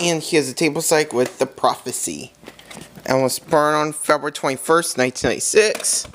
And here's a table psych with The Prophecy. And was born on February 21st, 1996.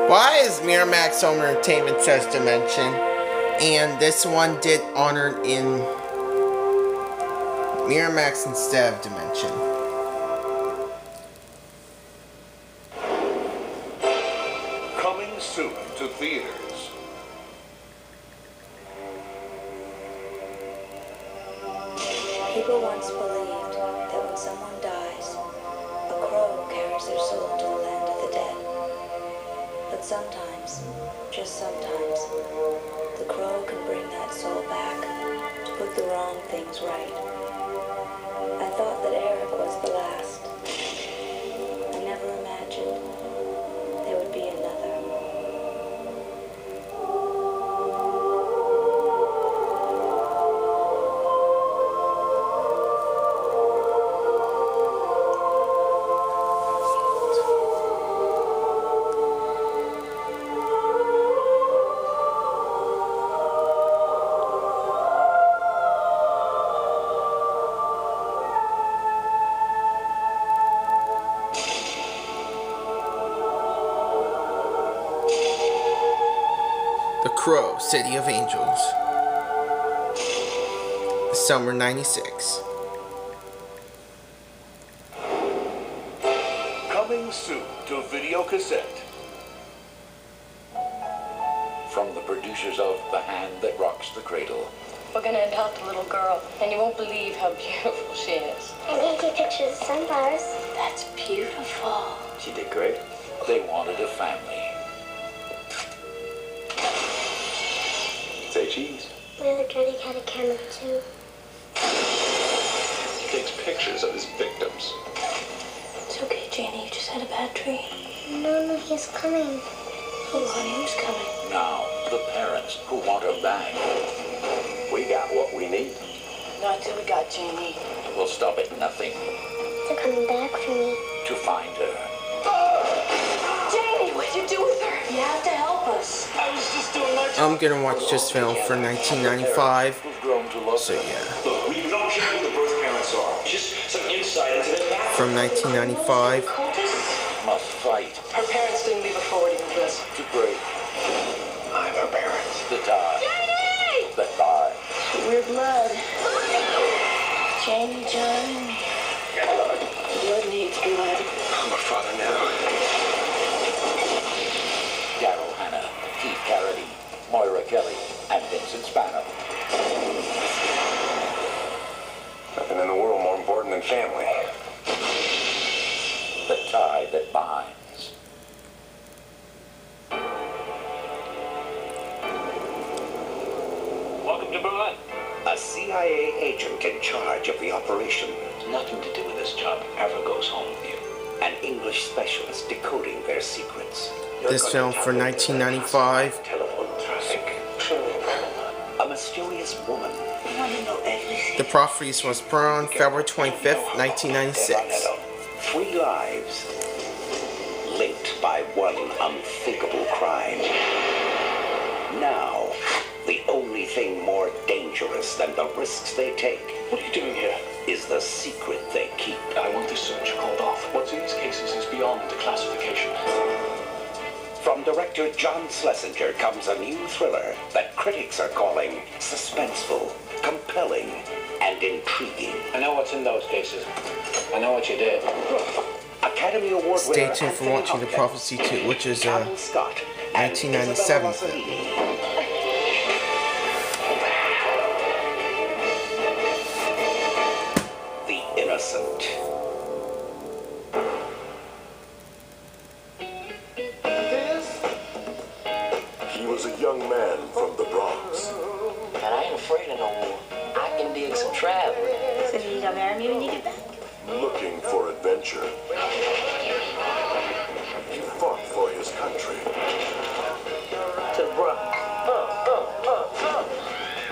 Why is Miramax Home Entertainment says Dimension? And this one did honor in Miramax instead of Dimension. Coming soon to theaters. People once believed that when someone dies, a crow carries their soul to the land of the dead. But sometimes, just sometimes, the crow can bring that soul back to put the wrong things right. I thought that Eric was the last. I never imagined there would be another. The Crow, City of Angels. Summer 96. Coming soon to video cassette. From the producers of The Hand That Rocks the Cradle. We're gonna adopt a little girl, and you won't believe how beautiful she is. And he take pictures of sunflowers. That's beautiful. She did great. They wanted a family. Say cheese. My other daddy had a camera too. He takes pictures of his victims. It's okay, Janie. You just had a bad dream. No, he's coming. Oh, honey, who's coming? Now, the parents who want her back. We got what we need. Not till we got Janie. We'll stop at nothing They're coming back for me. to find her. Janie, what'd you do with her? You have to help us. I was just doing my job. I'm gonna watch this film for 1995. Who've grown to love So her. yeah, Look, we don't care who the birth parents are. Just some insight into their background. from 1995. Must fight Her parents didn't leave a forwarding address. to break I'm her parents. the tie that binds. We're blood. Janie, John. Blood needs blood. I'm her father now. Daryl Hannah, Keith Carradine, Moira Kelly, and Vincent Spano. Nothing in the world more important than family. The tie that binds. Welcome to Berlin. A CIA agent in charge of the operation. Nothing to do with this job ever goes home with you. An English specialist decoding their secrets. This film for 1995. Telephone traffic. A mysterious woman. I want to know everything. The Prophecy was born on February 25th, 1996. 3 lives linked by one unthinkable crime. Now, the only thing more dangerous than the risks they take What are you doing here? is the secret they keep. I want this search called off. What's in these cases is beyond the classification. From director John Schlesinger comes a new thriller that critics are calling suspenseful, compelling, and intriguing. I know what's in those cases. I know what you did. Academy Award Stay winner tuned for Anthony watching The Hopkins, Prophecy 2, which is Alan Scott, and 1997 Isabella film. Rossellini. was a young man from the Bronx. And I ain't afraid of no war. I can dig some traveling. So you gonna marry me when you get back? Looking for adventure. He fought for his country. To the bro.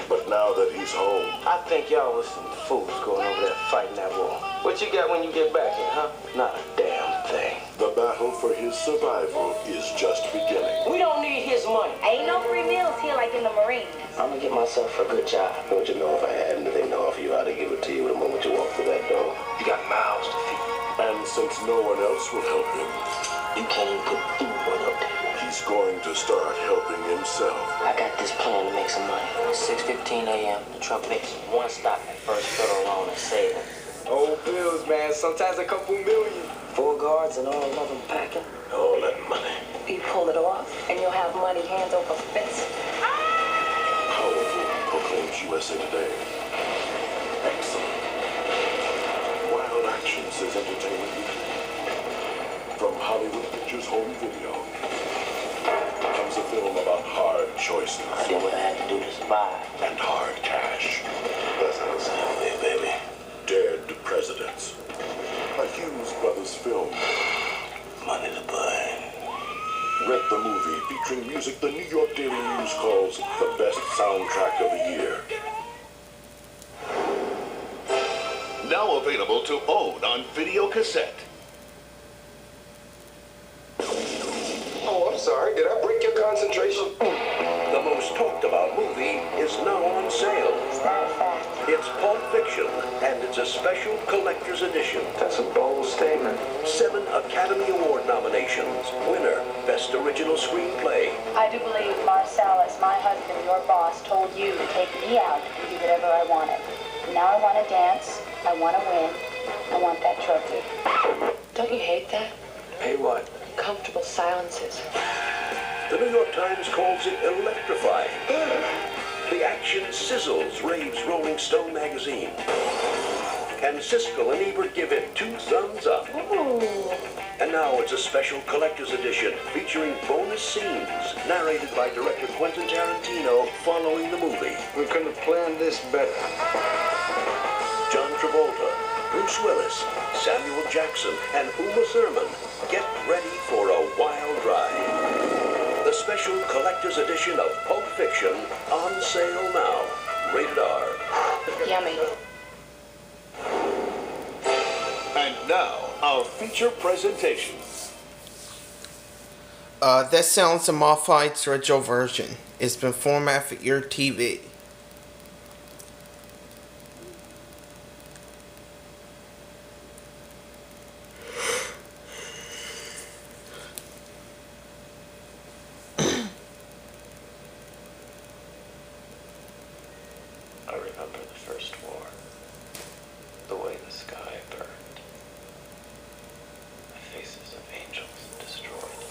But now that he's home, I think y'all was some fools going over there fighting that war. What you got when you get back here, huh? Not a damn thing. the battle for his survival is just beginning. We don't need his money. Ain't no free meals here like in the Marines. I'm gonna get myself a good job. Don't you know if I had anything to offer you, I'd give it to you the moment you walk through that door. You got mouths to feed. And since no one else will help him, You can't even put food on your table. he's going to start helping himself. I got this plan to make some money. 6:15 a.m. The truck makes one stop at First Federal Loan and Savings. Old bills, man. Sometimes a couple million. 4 guards and all of them packing. All that money. You pull it off, and you'll have money hands over fists. Powerful proclaims USA Today. Excellent. Wild action, says Entertainment Weekly. From Hollywood Pictures Home Video comes a film about hard choices I did what I had to do to survive. and hard cash. That's how it's happening, baby. Dead Presidents. A Hughes Brothers film. Money to burn. Read the movie featuring music the New York Daily News calls the best soundtrack of the year. Now available to own on video cassette. Oh, I'm sorry. Did I break your concentration? The most talked about movie is now on sale. Is that a fact? It's Pulp Fiction, and it's a special collector's edition. That's a bold statement. 7 Academy Award nominations. Winner, Best Original Screenplay. I do believe Marcellus, my husband, your boss, told you to take me out and do whatever I wanted. Now I want to dance. I want to win. I want that trophy. Don't you hate that? Hey, what? Comfortable silences. The New York Times calls it electrifying. The action sizzles, raves Rolling Stone magazine. And Siskel and Ebert give it 2 thumbs up. Ooh. And now it's a special collector's edition featuring bonus scenes narrated by director Quentin Tarantino following the movie. We couldn't have planned this better. John Travolta, Bruce Willis, Samuel Jackson, and Uma Thurman get ready for a wild ride. The special collector's edition of Pulp Fiction on sale now. Rated R. Yummy. And now, our feature presentation. This sounds a modified original version. It's been formatted for your TV. I remember the first war. The way the sky burned. The faces of angels destroyed.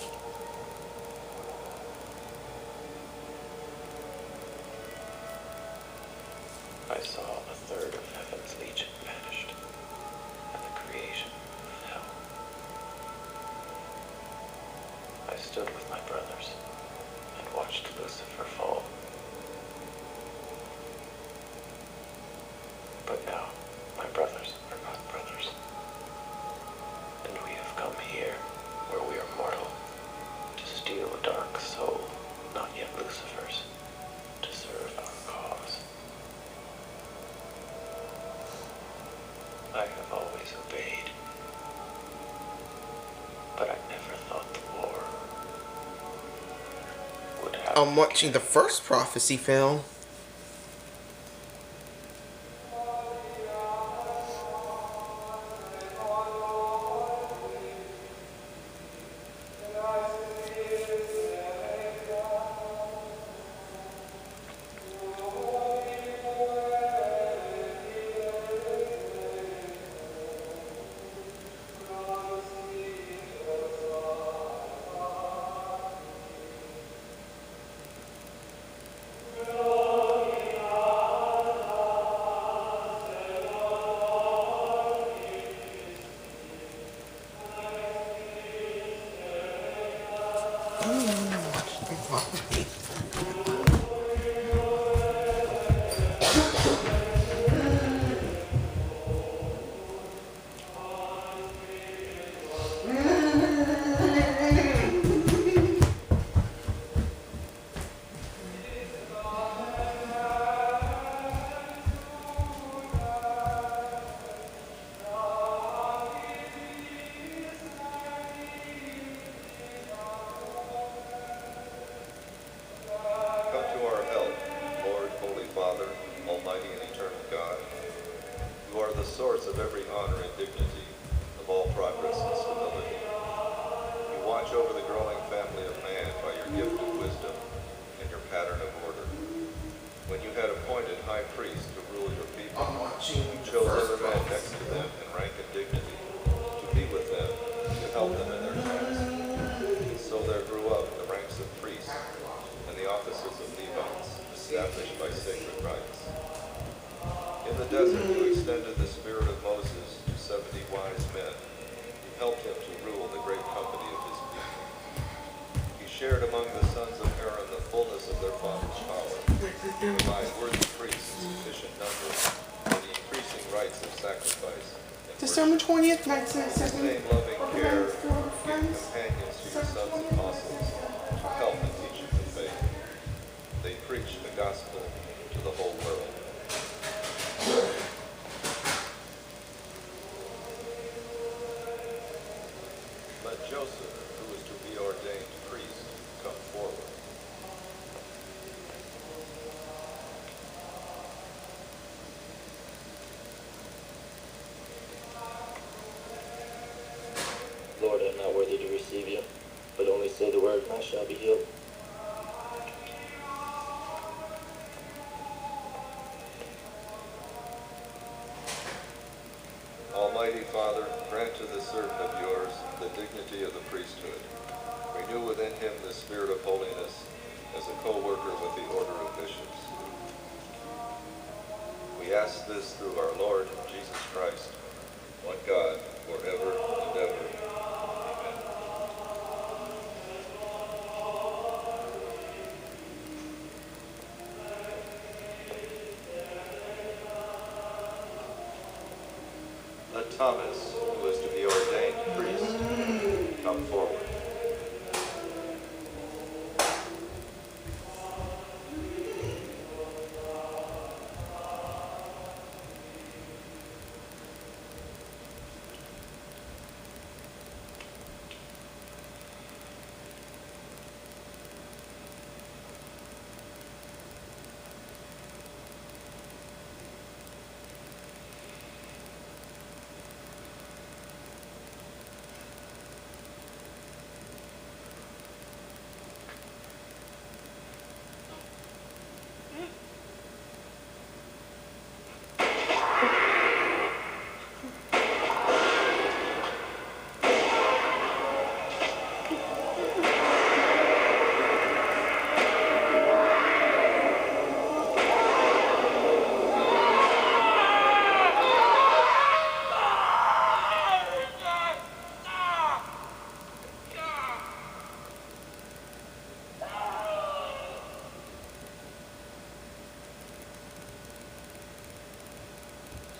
I saw a third of heaven's legion vanished, and the creation of hell. I stood with my brothers and watched Lucifer fall. But now, my brothers are not brothers. And we have come here, where we are mortal, to steal a dark soul, not yet Lucifer's, to serve our cause. I have always obeyed, but I never thought the war would have. I'm watching the first Prophecy film. watch over the growing family of man by your gift of wisdom and your pattern of order. When you had appointed high priests to rule your people, you chose other men next to them in rank and dignity, to be with them, to help them in their task. And so there grew up the ranks of priests and the offices of Levites, established by sacred rites. In the desert you extended the spirit of Moses to 70 wise men. You helped him to rule the great company of his people. He shared among the sons of Aaron the fullness of their father's power, to provide worthy priests in sufficient number for the increasing rites of sacrifice. December 20th, 1997. Same loving care, give companions to your sons apostles to help in teaching the faith. They preached the gospel to the whole world. Let Joseph, who is to be ordained priest, come forward. Lord, I'm not worthy to receive you, but only say the word and I shall be healed. Almighty Father, grant to this servant of yours the dignity of the priesthood. Renew within him the spirit of holiness as a co-worker with the order of bishops. We ask this through our Lord Jesus Christ, one God, forever and ever. Amen. Let Thomas, who is to be ordained priest, come forward.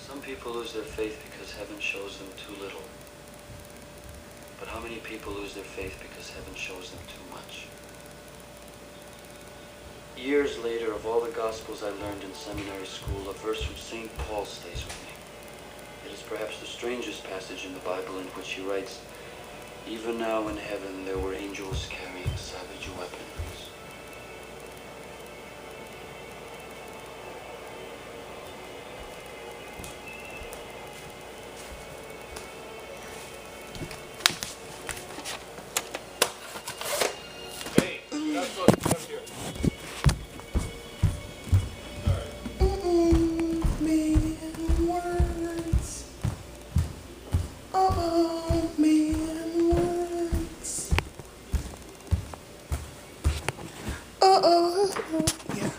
Some people lose their faith because heaven shows them too little. But how many people lose their faith because heaven shows them too much? Years later, of all the Gospels I learned in seminary school, a verse from St. Paul stays with me. It is perhaps the strangest passage in the Bible in which he writes, "Even now in heaven there were angels carrying savage weapons." Hey, you're not supposed to come here. Million words. Oh, million words. Oh, yeah.